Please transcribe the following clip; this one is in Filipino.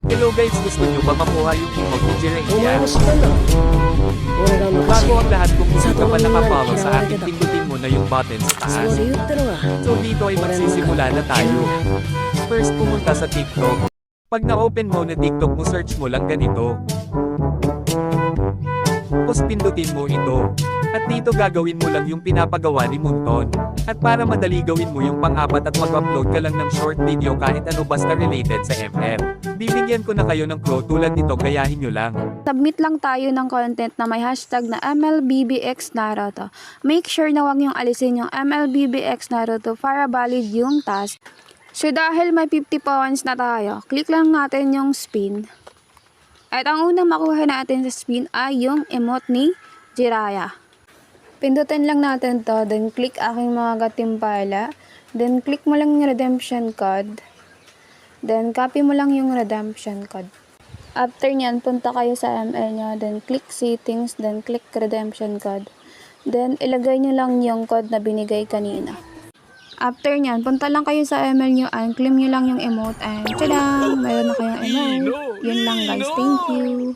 Hello guys, gusto nyo ba makuha yung emote ni Jiraiya? Umayos ka na. Wala mo kasi. Bago ang lahat kung hindi ka pa Sa nakapollow sa tuwing akin, kita. pindutin mo na yung button sa taas. Sorry, pero nga. So dito ay magsisimula na tayo. First pumunta sa TikTok. Pag na-open mo na TikTok mo, search mo lang ganito. Tapos pindutin mo ito. At dito gagawin mo lang yung pinapagawa ni Munton. At para madali gawin mo yung pang-apat at mag-upload ka lang ng short video kahit ano basta related sa ML. Bibigyan ko na kayo ng pro tulad nito, gayahin nyo lang. Submit lang tayo ng content na may hashtag na MLBBX Naruto. Make sure na huwag niyong alisin yung MLBBX Naruto para valid yung task. So dahil may 50 points na tayo, click lang natin yung spin. At ang unang makuha natin sa spin ay yung emote ni Jiraiya. Pindutin lang natin to, then click aking mga gatimpala. Then click mo lang yung redemption code. Then copy mo lang yung redemption code. After nyan, punta kayo sa ML nyo, then click settings, then click redemption code. Then ilagay nyo lang yung code na binigay kanina. After nyan, punta lang kayo sa ML nyo and claim nyo lang yung emote and tadang! Mayroon na kayong emote. Yun lang guys, thank you!